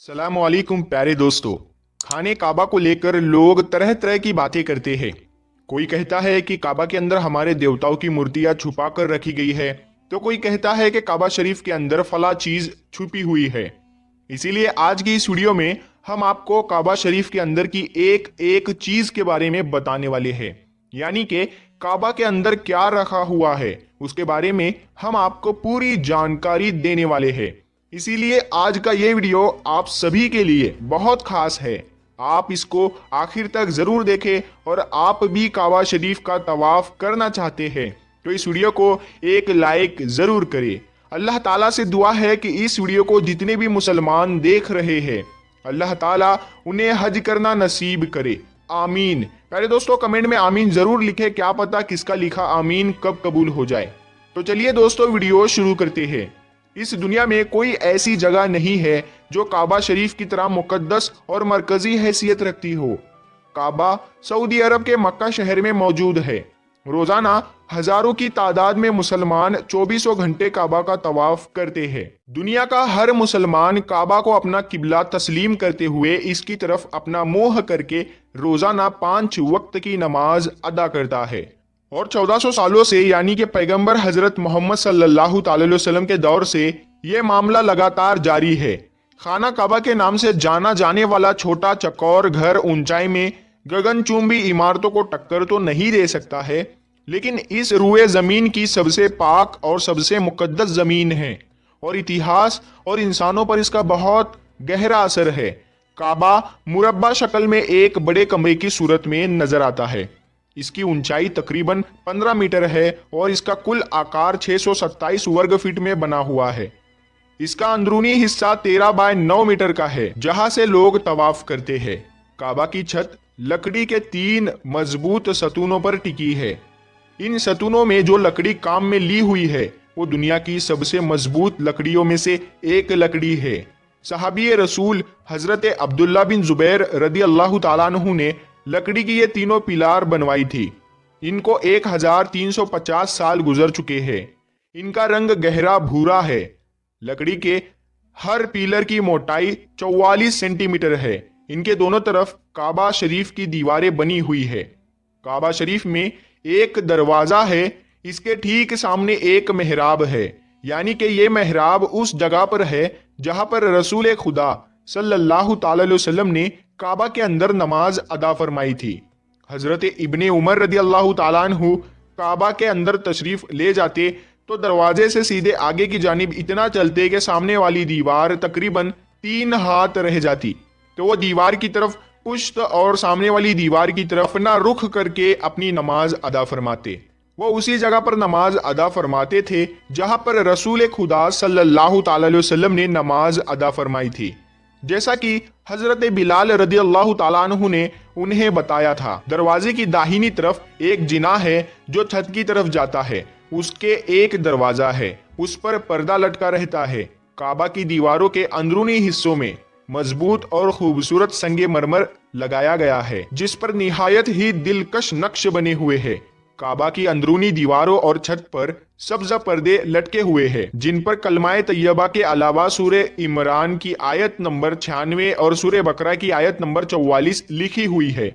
अस्सलाम वालेकुम प्यारे दोस्तों। खाने काबा को लेकर लोग तरह तरह की बातें करते हैं। कोई कहता है कि काबा के अंदर हमारे देवताओं की मूर्तियां छुपा कर रखी गई है, तो कोई कहता है कि काबा शरीफ के अंदर फला चीज छुपी हुई है। इसीलिए आज की इस वीडियो में हम आपको काबा शरीफ के अंदर की एक एक चीज के बारे में बताने वाले हैं, यानी कि काबा के अंदर क्या रखा हुआ है उसके बारे में हम आपको पूरी जानकारी देने वाले हैं। इसीलिए आज का ये वीडियो आप सभी के लिए बहुत खास है। आप इसको आखिर तक जरूर देखें और आप भी काबा शरीफ का तवाफ करना चाहते हैं तो इस वीडियो को एक लाइक जरूर करें। अल्लाह ताला से दुआ है कि इस वीडियो को जितने भी मुसलमान देख रहे हैं अल्लाह ताला उन्हें हज करना नसीब करे, आमीन। प्यारे दोस्तों, कमेंट में आमीन जरूर लिखे, क्या पता किसका लिखा आमीन कब कबूल हो जाए। तो चलिए दोस्तों, वीडियो शुरू करते हैं। इस दुनिया में कोई ऐसी जगह नहीं है जो काबा शरीफ की तरह मुकद्दस और मरकजी हैसियत रखती हो। काबा सऊदी अरब के मक्का शहर में मौजूद है। रोजाना हजारों की तादाद में मुसलमान 24 घंटे काबा का तवाफ करते हैं। दुनिया का हर मुसलमान काबा को अपना किबला तस्लीम करते हुए इसकी तरफ अपना मोह करके रोजाना 5 वक्त की नमाज अदा करता है। और 1400 सालों से यानी कि पैगंबर हजरत मोहम्मद सल्लल्लाहु अलैहि वसल्लम के दौर से ये मामला लगातार जारी है। खाना काबा के नाम से जाना जाने वाला छोटा चकौर घर ऊंचाई में गगनचुंबी इमारतों को टक्कर तो नहीं दे सकता है, लेकिन इस रुए जमीन की सबसे पाक और सबसे मुकद्दस जमीन है और इतिहास और इंसानों पर इसका बहुत गहरा असर है। काबा मुरब्बा शक्ल में एक बड़े कमरे की सूरत में नजर आता है। इसकी ऊंचाई तकरीबन 15 मीटर है और इसका कुल आकार 627 वर्ग फीट में बना हुआ है। इसका अंदरूनी हिस्सा 13 बाय 9 मीटर का है, जहां से लोग तवाफ करते हैं। काबा की छत लकड़ी के 3 मजबूत सतूनों पर टिकी है। इन सतूनों में जो लकड़ी काम में ली हुई है वो दुनिया की सबसे मजबूत लकड़ियों में से एक लकड़ी है। सहाबी रसूल हजरत अब्दुल्ला बिन जुबैर रदी अल्लाह ताला अन्हु ने लकड़ी की ये तीनों पिलार बनवाई थी। इनको 1350 साल गुजर चुके हैं। इनका रंग गहरा भूरा है। लकड़ी के हर पिलर की मोटाई 44 सेंटीमीटर है। इनके दोनों तरफ काबा शरीफ की दीवारें बनी हुई है। काबा शरीफ में एक दरवाजा है। इसके ठीक सामने एक मेहराब है, यानी कि ये मेहराब उस जगह पर है जहां पर रसूल खुदा सल्लल्लाहु अलैहि वसल्लम ने काबा के अंदर नमाज अदा फरमाई थी। हजरत इब्ने उमर रदी अल्लाह ताला अन्हु काबा के अंदर तशरीफ ले जाते तो दरवाजे से सीधे आगे की जानिब इतना चलते कि सामने वाली दीवार तकरीबन 3 हाथ रह जाती, तो वो दीवार की तरफ पुश्त और सामने वाली दीवार की तरफ ना रुख करके अपनी नमाज अदा फरमाते। वो उसी जगह पर नमाज अदा फरमाते थे जहां पर रसूल खुदा सल्लल्लाहु अलैहि वसल्लम ने नमाज अदा फरमाई थी। जैसा कि हजरत बिलाल रदी अल्लाह ताला अन्हु ने उन्हें बताया था। दरवाजे की दाहिनी तरफ एक जिना है जो छत की तरफ जाता है। उसके एक दरवाजा है, उस पर पर्दा लटका रहता है। काबा की दीवारों के अंदरूनी हिस्सों में मजबूत और खूबसूरत संगे मरमर लगाया गया है, जिस पर निहायत ही दिलकश नक्श बने हुए हैं। काबा की अंदरूनी दीवारों और छत पर सब्ज पर्दे लटके हुए हैं, जिन पर कलमाए तैयबा के अलावा सूरे इमरान की आयत नंबर 96 और सूरे बकरा की आयत नंबर 44 लिखी हुई है।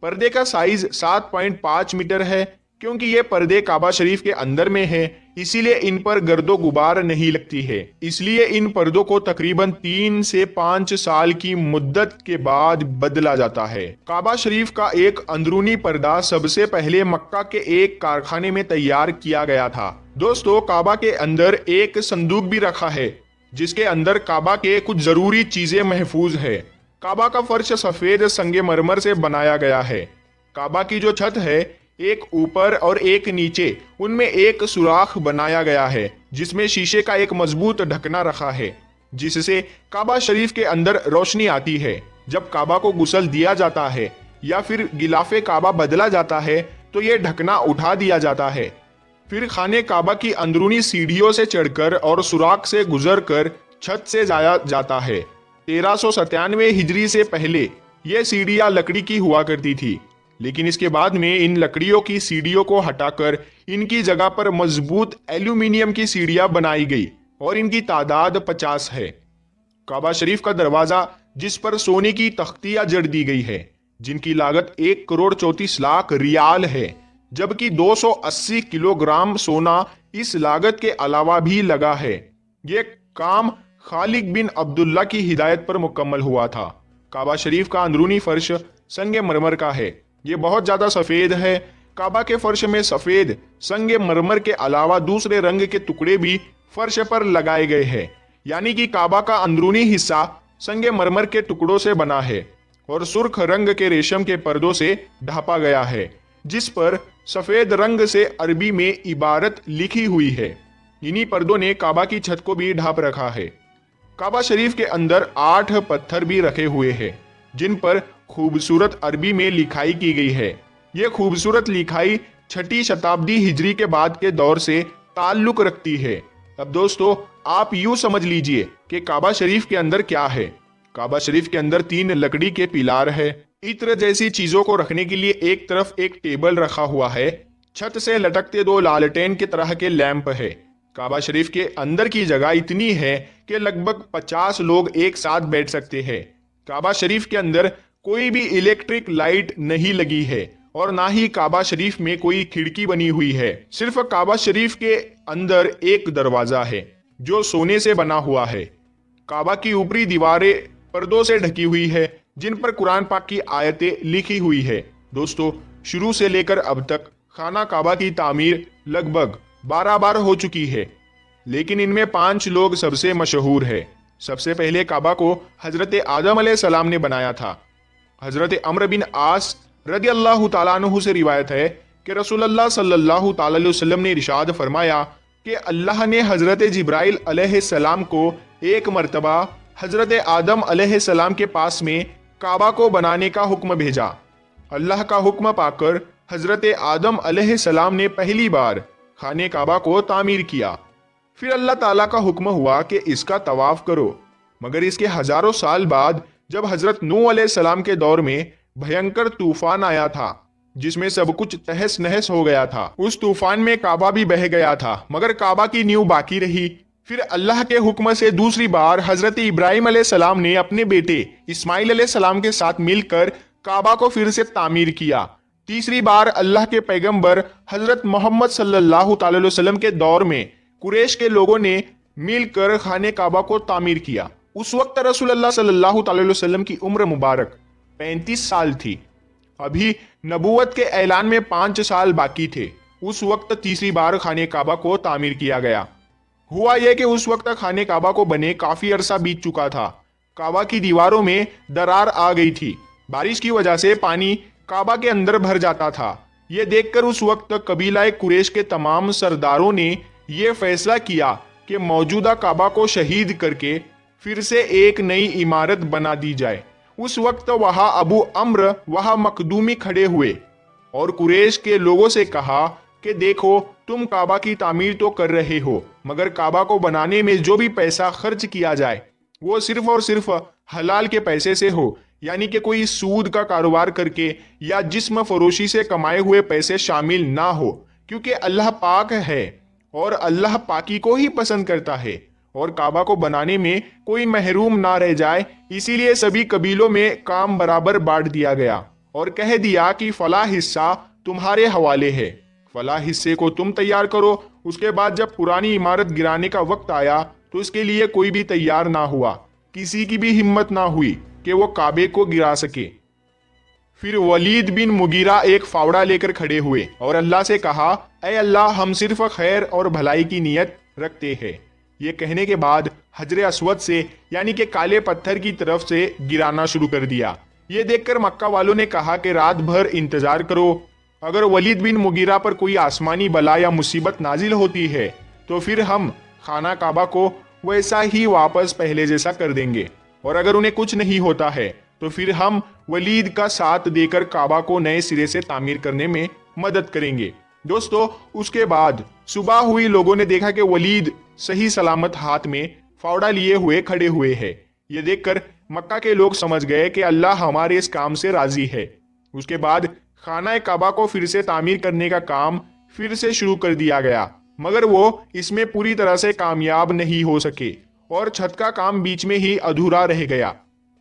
पर्दे का साइज 7.5 मीटर है। क्योंकि ये पर्दे काबा शरीफ के अंदर में है, इसीलिए इन पर गर्दो गुबार नहीं लगती है। इसलिए इन पर्दों को तकरीबन 3 से 5 साल की मुद्दत के बाद बदला जाता है। काबा शरीफ का एक अंदरूनी पर्दा सबसे पहले मक्का के एक कारखाने में तैयार किया गया था। दोस्तों, काबा के अंदर एक संदूक भी रखा है जिसके अंदर काबा के कुछ जरूरी चीजें महफूज है। काबा का फर्श सफेद संगे मरमर से बनाया गया है। काबा की जो छत है, एक ऊपर और एक नीचे, उनमें एक सुराख बनाया गया है जिसमें शीशे का एक मजबूत ढकना रखा है, जिससे काबा शरीफ के अंदर रोशनी आती है। जब काबा को गुस्ल दिया जाता है या फिर गिलाफे काबा बदला जाता है तो ये ढकना उठा दिया जाता है। फिर खाने काबा की अंदरूनी सीढ़ियों से चढ़कर और सुराख से गुजरकर छत से जाया जाता है। 1397 हिजरी से पहले ये सीढ़ियां लकड़ी की हुआ करती थी, लेकिन इसके बाद में इन लकड़ियों की सीढ़ियों को हटाकर इनकी जगह पर मजबूत एल्यूमिनियम की सीढ़ियां बनाई गई और इनकी तादाद 50 है। काबा शरीफ का दरवाजा जिस पर सोने की तख्तियां जड़ दी गई है, जिनकी लागत 1,34,00,000 रियाल है, जबकि 280 किलोग्राम सोना इस लागत के अलावा भी लगा है। ये काम खालिद बिन अब्दुल्ला की हिदायत पर मुकम्मल हुआ था। काबा शरीफ का अंदरूनी फर्श संगे मरमर का है। ये बहुत ज्यादा सफेद है। काबा के फर्श में सफेद संगे मरमर के अलावा दूसरे रंग के टुकड़े भी फर्श पर लगाए गए हैं, यानी कि काबा का अंदरूनी हिस्सा संगे मरमर के टुकड़ों से बना है और सुर्ख रंग के रेशम के पर्दों से ढापा गया है, जिस पर सफेद रंग से अरबी में इबारत लिखी हुई है। इन्हीं पर्दों ने काबा की छत को भी ढांप रखा है। काबा शरीफ के अंदर 8 पत्थर भी रखे हुए हैं, जिन पर खूबसूरत अरबी में लिखाई की गई है। ये खूबसूरत लिखाई 6ठी शताब्दी हिजरी के बाद के दौर से ताल्लुक रखती है। अब दोस्तों, आप यूं समझ लीजिए कि काबा शरीफ के अंदर क्या है। काबा शरीफ के अंदर 3 लकड़ी के पिलार है। इत्र जैसी चीजों को रखने के लिए एक तरफ एक टेबल रखा हुआ है। छत से लटकते 2 लालटेन के तरह के लैंप है। काबा शरीफ के अंदर की जगह इतनी है कि लगभग 50 लोग एक साथ बैठ सकते हैं। काबा शरीफ के अंदर कोई भी इलेक्ट्रिक लाइट नहीं लगी है और ना ही काबा शरीफ में कोई खिड़की बनी हुई है। सिर्फ काबा शरीफ के अंदर एक दरवाजा है जो सोने से बना हुआ है। काबा की ऊपरी दीवारें पर्दों से ढकी हुई है, जिन पर कुरान पाक की आयतें लिखी हुई है। दोस्तों, शुरू से लेकर अब तक खाना काबा की तामीर लगभग 12 बार हो चुकी है, लेकिन इनमें 5 लोग सबसे मशहूर है। सबसे पहले काबा को हजरत आदम अलैहिस्सलाम ने बनाया था। हजरत अम्र बिन आस रदी अल्लाह तआला अन्हु से रिवायत है कि रसूलुल्लाह सल्लल्लाहु तआला अलैहि वसल्लम ने इरशाद फरमाया कि अल्लाह ने हजरत जिब्राइल अलैहिस्सलाम को एक मर्तबा हजरत आदम अलैहिस्सलाम के पास में काबा को बनाने का हुक्म भेजा। अल्लाह का हुक्म पाकर हजरत आदम अलैहिस्सलाम ने पहली बार खाने काबा को तामीर किया। फिर अल्लाह ताला का हुक्म हुआ कि इसका तवाफ करो। मगर इसके हजारों साल बाद जब हजरत नूह अलैहिस्सलाम के दौर में भयंकर तूफान आया था, जिसमें सब कुछ तहस नहस हो गया था, उस तूफान में काबा भी बह गया था, मगर काबा की नींव बाकी रही। फिर अल्लाह के हुक्म से दूसरी बार हजरत इब्राहिम अलैहिस्सलाम ने अपने बेटे इस्माइल अलैहिस्सलाम के साथ मिलकर काबा को फिर से तामीर किया। तीसरी बार अल्लाह के पैगंबर हजरत मोहम्मद सल्लल्लाहु अलैहि वसल्लम के दौर में कुरैश के लोगों ने मिलकर खाने काबा को तामीर किया। उस वक्त रसूलुल्लाह सल्लल्लाहु अलैहि वसल्लम की उम्र मुबारक 35 साल थी। अभी नबूवत के ऐलान में 5 साल बाकी थे। उस वक्त तीसरी बार खाने काबा को तामीर किया गया। हुआ यह कि उस वक्त खाने काबा को बने काफी अरसा बीत चुका था। काबा की दीवारों में दरार आ गई थी। बारिश की वजह से पानी काबा के अंदर भर जाता था। यह देखकर उस वक्त कबीला कुरैश के तमाम सरदारों ने यह फैसला किया कि मौजूदा काबा को शहीद करके फिर से एक नई इमारत बना दी जाए। उस वक्त वहां अबू अम्र वहां मखदूमी खड़े हुए और कुरैश के लोगों से कहा कि देखो, तुम काबा की तामीर तो कर रहे हो, मगर काबा को बनाने में जो भी पैसा खर्च किया जाए वो सिर्फ और सिर्फ हलाल के पैसे से हो, यानी कि कोई सूद का कारोबार करके या जिस्म फरोशी से कमाए हुए पैसे शामिल ना हो, क्योंकि अल्लाह पाक है और अल्लाह पाकी को ही पसंद करता है और काबा को बनाने में कोई महरूम ना रह जाए। इसीलिए सभी कबीलों में काम बराबर बांट दिया गया और कह दिया कि फला हिस्सा तुम्हारे हवाले है, फला हिस्से को तुम तैयार करो। उसके बाद जब पुरानी इमारत गिराने का वक्त आया तो इसके लिए कोई भी तैयार ना हुआ। किसी की भी हिम्मत ना हुई कि वो काबे को गिरा सके। फिर वलीद बिन मुगीरा एक फावड़ा लेकर खड़े हुए और अल्लाह से कहा, ऐ अल्लाह, हम सिर्फ खैर और भलाई की नीयत रखते हैं। ये कहने के बाद हजरे अस्वद से यानी कि काले पत्थर की तरफ से गिराना शुरू कर दिया। ये देखकर मक्का वालों ने कहा कि रात भर इंतजार करो, अगर वलीद बिन मुगीरा पर कोई आसमानी बला या मुसीबत नाजिल होती है तो फिर हम खाना काबा को वैसा ही वापस पहले जैसा कर देंगे, और अगर उन्हें कुछ नहीं होता है तो फिर हम वलीद का साथ देकर काबा को नए सिरे से तामीर करने में मदद करेंगे। दोस्तों, उसके बाद सुबह हुई। लोगों ने देखा कि वलीद सही सलामत हाथ में फावड़ा लिए हुए खड़े हुए हैं। ये देखकर मक्का के लोग समझ गए कि अल्लाह हमारे इस काम से राजी है। उसके बाद खाना काबा को फिर से तामीर करने का काम फिर से शुरू कर दिया गया, मगर वो इसमें पूरी तरह से कामयाब नहीं हो सके اور چھت کا کام بیچ میں ہی ادھورا رہ گیا۔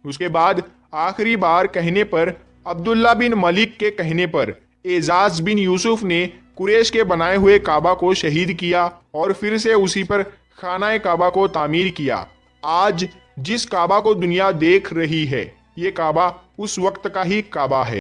اس کے بعد آخری بار کہنے پر، عبداللہ بن ملک کے کہنے پر، اعزاز بن یوسف نے قریش کے بنائے ہوئے کعبہ کو شہید کیا اور پھر سے اسی پر خانہ کعبہ کو تعمیر کیا۔ آج جس کعبہ کو دنیا دیکھ رہی ہے، یہ کعبہ اس وقت کا ہی کعبہ ہے۔